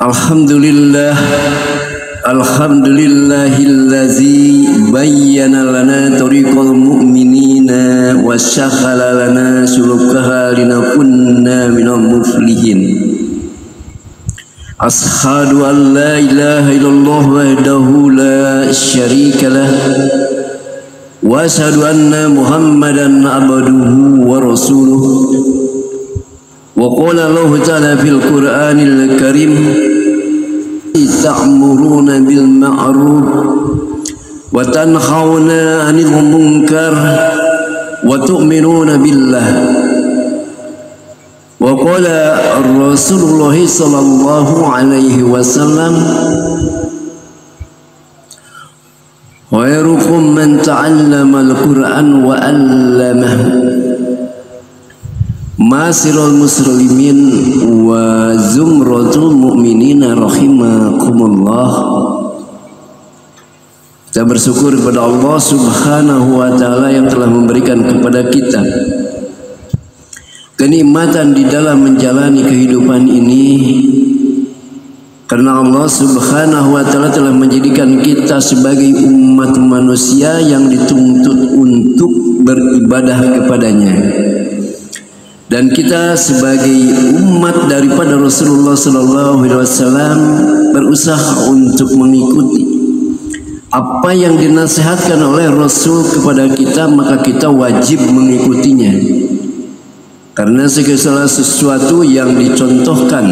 Alhamdulillah, alhamdulillahillazi bayyana lana tariqal mu'minina wa syakhala lana sulukaha linakunna minal muflihin. Ashhadu an la ilaha illallah wahdahu la syarika lah wa ashhadu anna Muhammadan abduhu wa rasuluh. Wa qala Allah ta'ala fil Qur'anil Karim ta'muruna bil ma'ruf wa tanhauna 'anil munkar wa tu'minuna billah. Wa qala Rasulullah sallallahu alaihi wasallam khairukum man ta'allama al-Qur'an wa 'allamahu. Masirul muslimin wa zumratul mu'minina rahimakumullah. Kita bersyukur kepada Allah subhanahu wa ta'ala yang telah memberikan kepada kita kenikmatan di dalam menjalani kehidupan ini, karena Allah subhanahu wa ta'ala telah menjadikan kita sebagai umat manusia yang dituntut untuk beribadah kepadanya. Dan kita sebagai umat daripada Rasulullah sallallahu alaihi wasallam berusaha untuk mengikuti apa yang dinasihatkan oleh Rasul kepada kita, maka kita wajib mengikutinya. Karena segala sesuatu yang dicontohkan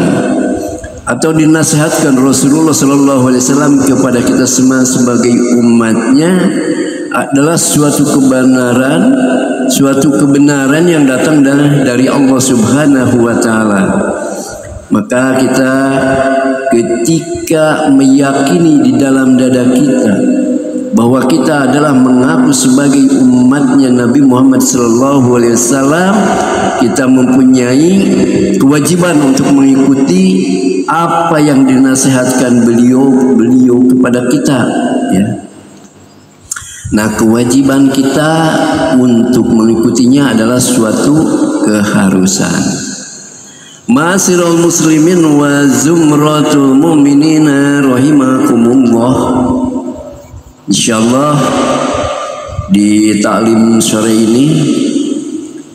atau dinasihatkan Rasulullah sallallahu alaihi wasallam kepada kita semua sebagai umatnya adalah suatu kebenaran yang datang dari Allah subhanahu wa ta'ala. Maka kita ketika meyakini di dalam dada kita bahwa kita adalah mengaku sebagai umatnya Nabi Muhammad sallallahu alaihi wasallam, kita mempunyai kewajiban untuk mengikuti apa yang dinasihatkan beliau kepada kita, ya. Nah, kewajiban kita untuk mengikutinya adalah suatu keharusan. Ma'asyiral muslimin wa zumratul mu'minina rahimakumullah. Insyaallah di taklim sore ini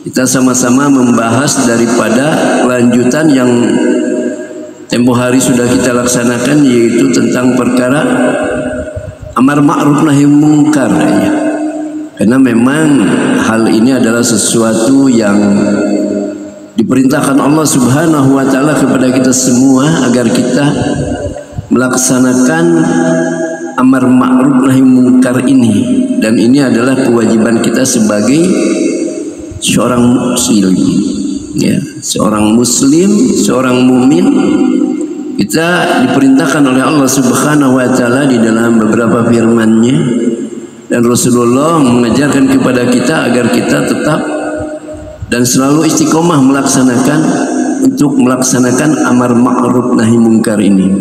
kita sama-sama membahas daripada lanjutan yang tempo hari sudah kita laksanakan, yaitu tentang perkara amar ma'ruf nahi munkar, ya. Karena memang hal ini adalah sesuatu yang diperintahkan Allah subhanahu wa ta'ala kepada kita semua agar kita melaksanakan amar ma'ruf nahi munkar ini. Dan ini adalah kewajiban kita sebagai seorang muslim, ya, seorang muslim, seorang mukmin. Kita diperintahkan oleh Allah subhanahu wa ta'ala di dalam beberapa firman-Nya, dan Rasulullah mengajarkan kepada kita agar kita tetap dan selalu istiqomah untuk melaksanakan amar ma'ruf nahi munkar ini.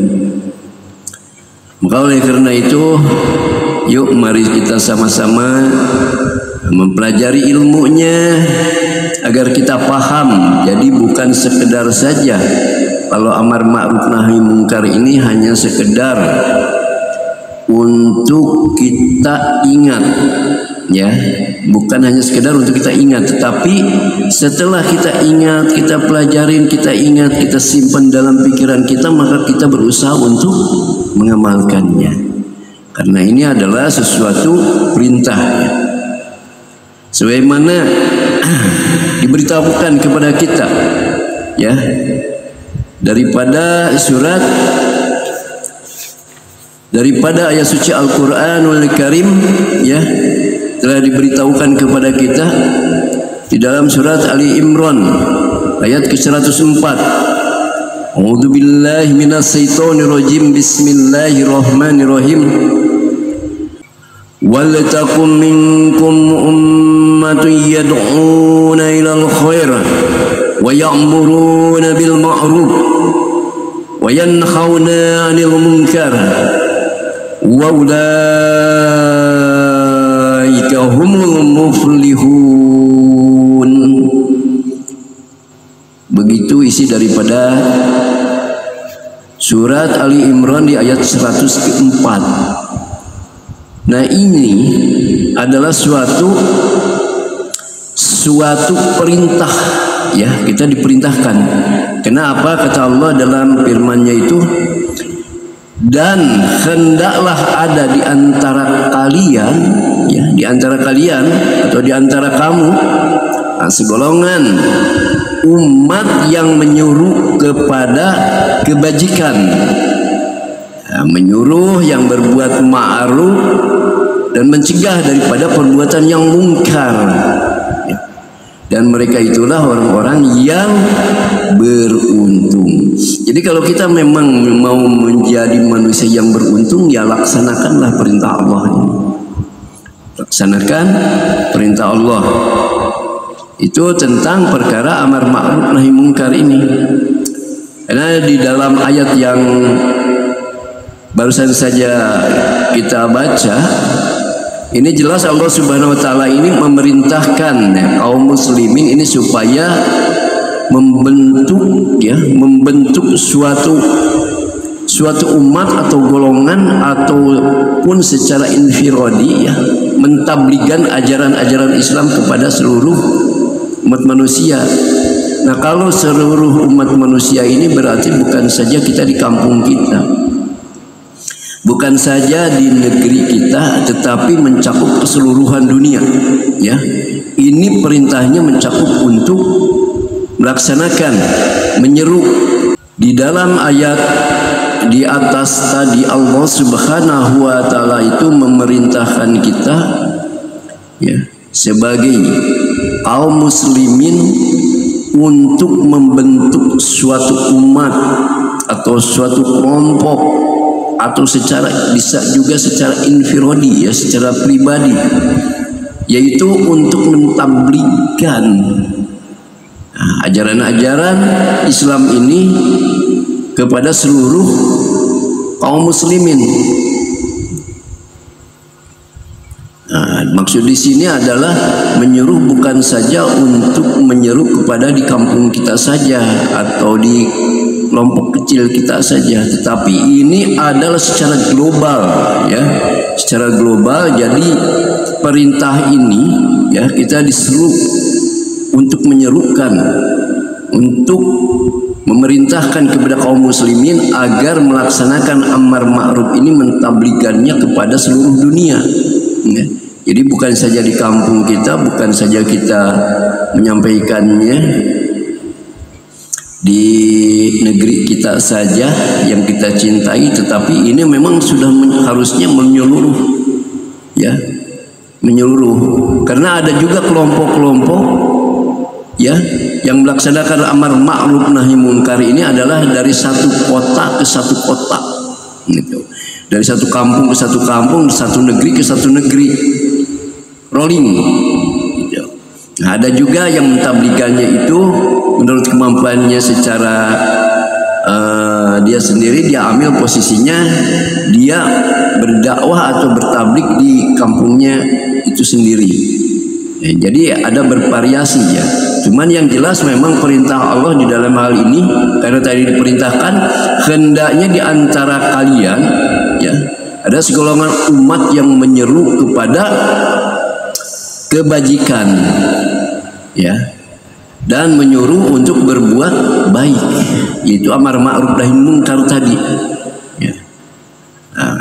Maka oleh karena itu, yuk mari kita sama-sama mempelajari ilmunya agar kita paham. Jadi bukan sekedar saja kalau amar ma'ruf nahi munkar ini hanya sekedar untuk kita ingat, ya, bukan hanya sekedar untuk kita ingat, tetapi setelah kita ingat, kita pelajarin, kita ingat, kita simpan dalam pikiran kita, maka kita berusaha untuk mengamalkannya. Karena ini adalah sesuatu perintah, sebagaimana diberitahukan kepada kita, ya, daripada ayat suci Al-Qur'anul Karim, ya, telah diberitahukan kepada kita di dalam surat Ali Imran ayat ke-104. A'udzu billahi minasyaitonir rajim. Bismillahirrahmanirrahim. Wal takum minkum ummatun yad'una ilal khair wa ya'muruna bil ma'ruf wa yanhauna 'anil munkar wa ulaika humul muflihun. Begitu isi daripada Surat Ali Imran di ayat 104. Nah, ini adalah suatu perintah, ya, kita diperintahkan. Kenapa? Kata Allah dalam firman-Nya itu, dan hendaklah ada di antara kalian, ya, di antara kalian atau di antara kamu, segolongan umat yang menyuruh kepada kebajikan, ya, menyuruh yang berbuat ma'ruf dan mencegah daripada perbuatan yang mungkar, ya. Dan mereka itulah orang-orang yang beruntung. Jadi kalau kita memang mau menjadi manusia yang beruntung, ya laksanakanlah perintah Allah ini. Laksanakan perintah Allah. Itu tentang perkara amar ma'ruf nahi mungkar ini. Karena di dalam ayat yang barusan saja kita baca, ini jelas Allah Subhanahu wa taala ini memerintahkan, ya, kaum muslimin ini supaya membentuk suatu umat atau golongan ataupun secara infiradi, ya, mentabligkan ajaran-ajaran Islam kepada seluruh umat manusia. Nah, kalau seluruh umat manusia ini berarti bukan saja kita di kampung kita, bukan saja di negeri kita, tetapi mencakup keseluruhan dunia, ya. Ini perintahnya mencakup untuk melaksanakan, menyeru. Di dalam ayat di atas tadi Allah Subhanahu wa taala itu memerintahkan kita, ya, sebagai kaum muslimin untuk membentuk suatu umat atau suatu kelompok, atau bisa juga secara infiradi, ya, secara pribadi, yaitu untuk mentabligkan ajaran-ajaran Islam ini kepada seluruh kaum muslimin. Nah, maksud di sini adalah menyuruh bukan saja untuk menyeru kepada di kampung kita saja atau di kelompok kecil kita saja, tetapi ini adalah secara global, ya, secara global. Jadi perintah ini, ya, kita disuruh untuk menyerukan, untuk memerintahkan kepada kaum muslimin agar melaksanakan amar ma'ruf ini, mentabligkannya kepada seluruh dunia, ya. Jadi bukan saja di kampung kita, bukan saja kita menyampaikannya di negeri kita saja yang kita cintai, tetapi ini memang sudah harusnya menyeluruh, ya, menyeluruh. Karena ada juga kelompok-kelompok, ya, yang melaksanakan amar ma'ruf nahi munkar ini adalah dari satu kota ke satu kota, gitu. Dari satu kampung ke satu kampung, satu negeri ke satu negeri, rolling, gitu. Nah, ada juga yang mentabligkannya itu menurut kemampuannya secara dia sendiri, dia ambil posisinya, dia berdakwah atau bertablik di kampungnya itu sendiri. Ya, jadi ada bervariasi, ya. Cuman yang jelas memang perintah Allah di dalam hal ini, karena tadi diperintahkan hendaknya di antara kalian, ya, ada segolongan umat yang menyeru kepada kebajikan, ya, dan menyuruh untuk berbuat baik, yaitu amar ma'ruf nahi munkar tadi, ya. Nah,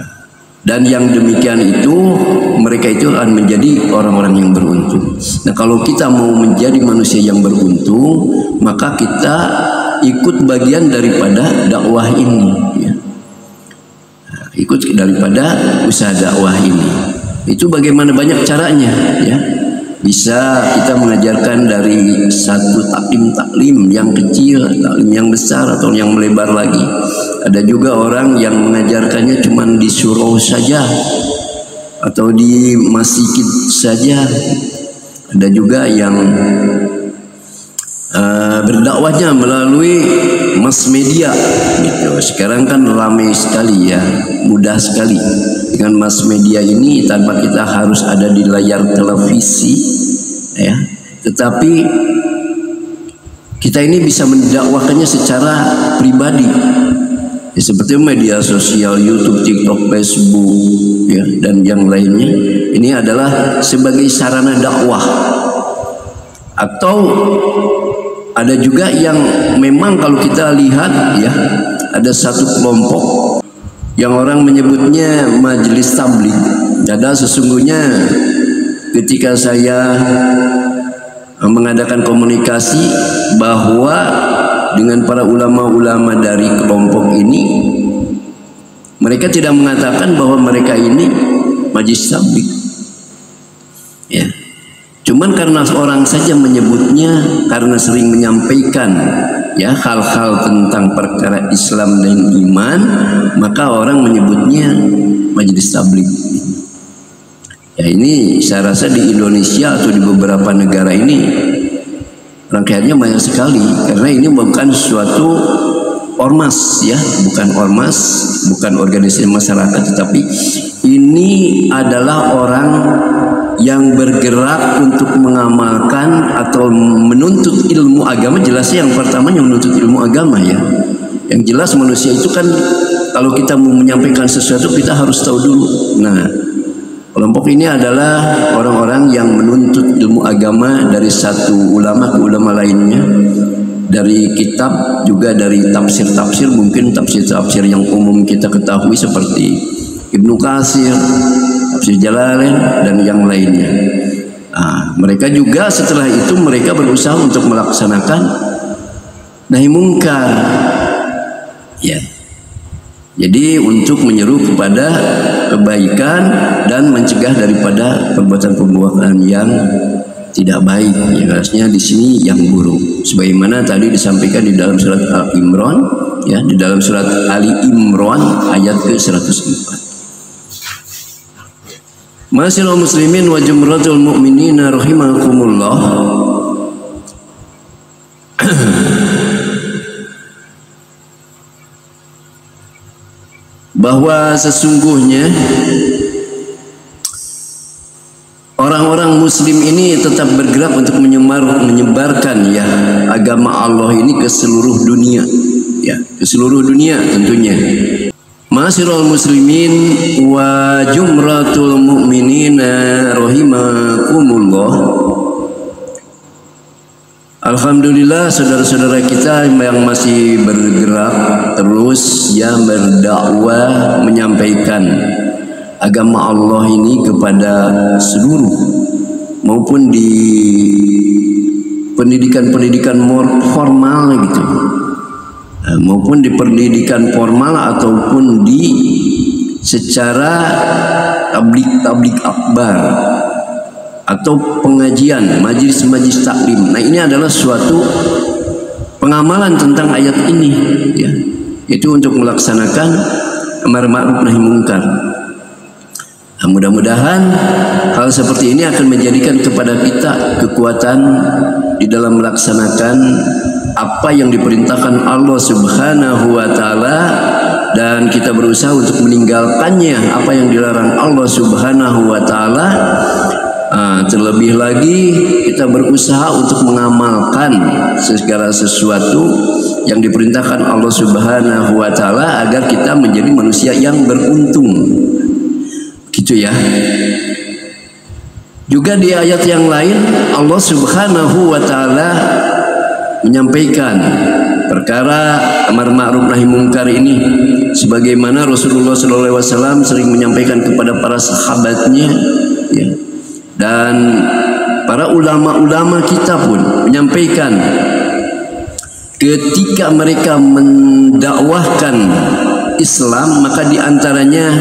dan yang demikian itu mereka itu akan menjadi orang-orang yang beruntung. Nah, kalau kita mau menjadi manusia yang beruntung, maka kita ikut bagian daripada dakwah ini, ya. Nah, ikut daripada usaha dakwah ini. Itu bagaimana banyak caranya, ya. Bisa kita mengajarkan dari satu taklim yang kecil, taklim yang besar, atau yang melebar lagi. Ada juga orang yang mengajarkannya cuma di surau saja atau di masjid saja. Ada juga yang berdakwahnya melalui mass media, gitu. Sekarang kan ramai sekali, ya, mudah sekali dengan mass media ini tanpa kita harus ada di layar televisi, ya. Tetapi kita ini bisa mendakwahkannya secara pribadi, Ya, seperti media sosial, YouTube, TikTok, Facebook, ya, dan yang lainnya. Ini adalah sebagai sarana dakwah. Atau ada juga yang memang kalau kita lihat, ya, ada satu kelompok yang orang menyebutnya majelis tabligh. Padahal sesungguhnya ketika saya mengadakan komunikasi bahwa dengan para ulama-ulama dari kelompok ini, mereka tidak mengatakan bahwa mereka ini majelis tabligh, ya. Cuman karena orang saja menyebutnya, karena sering menyampaikan, ya, hal-hal tentang perkara Islam dan iman, maka orang menyebutnya majelis tabligh. Ya, ini saya rasa di Indonesia atau di beberapa negara ini rangkaiannya banyak sekali, karena ini bukan suatu ormas, ya, bukan ormas, bukan organisasi masyarakat, tetapi ini adalah orang yang bergerak untuk mengamalkan atau menuntut ilmu agama. Jelasnya yang pertamanya menuntut ilmu agama, ya. Yang jelas manusia itu kan kalau kita mau menyampaikan sesuatu kita harus tahu dulu. Nah, kelompok ini adalah orang-orang yang menuntut ilmu agama dari satu ulama ke ulama lainnya, dari kitab juga dari tafsir-tafsir, mungkin tafsir-tafsir yang umum kita ketahui seperti Ibnu Katsir, Tafsir Jalalain, dan yang lainnya. Nah, mereka juga setelah itu mereka berusaha untuk melaksanakan nahi mungkar, ya. Jadi untuk menyeru kepada kebaikan dan mencegah daripada perbuatan-perbuatan yang tidak baik. Ya, harusnya di sini yang buruk. Sebagaimana tadi disampaikan di dalam surat Al-Imran, ya, di dalam surat Ali Imran ayat ke-104. Ma'asyiral muslimin wa jumratul mu'minina rahimakumullah. Bahwa sesungguhnya orang-orang muslim ini tetap bergerak untuk menyebarkan, ya, agama Allah ini ke seluruh dunia, ya, ke seluruh dunia tentunya. Ma'asyiral muslimin wa jumratul mu'minina rahimakumullah. Alhamdulillah, saudara-saudara kita yang masih bergerak terus, ya, berdakwah, menyampaikan agama Allah ini kepada seluruh, maupun di pendidikan-pendidikan formal gitu, maupun di pendidikan formal ataupun di secara tabligh akbar atau pengajian, majelis-majelis taklim. Nah, ini adalah suatu pengamalan tentang ayat ini, ya, itu untuk melaksanakan amar ma'ruf nahi mungkar. Nah, mudah-mudahan hal seperti ini akan menjadikan kepada kita kekuatan di dalam melaksanakan apa yang diperintahkan Allah Subhanahu wa taala, dan kita berusaha untuk meninggalkannya apa yang dilarang Allah Subhanahu wa taala. Terlebih lagi kita berusaha untuk mengamalkan segala sesuatu yang diperintahkan Allah Subhanahu wa taala agar kita menjadi manusia yang beruntung. Gitu, ya. Juga di ayat yang lain Allah Subhanahu wa taala menyampaikan perkara amar ma'ruf nahi mungkar ini sebagaimana Rasulullah SAW sering menyampaikan kepada para sahabatnya, ya. Dan para ulama-ulama kita pun menyampaikan ketika mereka mendakwahkan Islam, maka diantaranya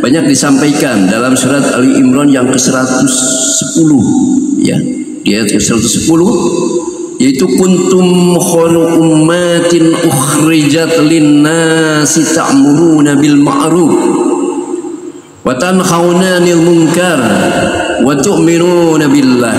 banyak disampaikan dalam surat Ali Imran yang ke-110, ya, di ayat ke-110, yaitu kuntum khairu ummatin ukhrijat lin-nasi ta'muruna bil ma'ruf wa tanhauna 'anil munkar wa tu'minuna billah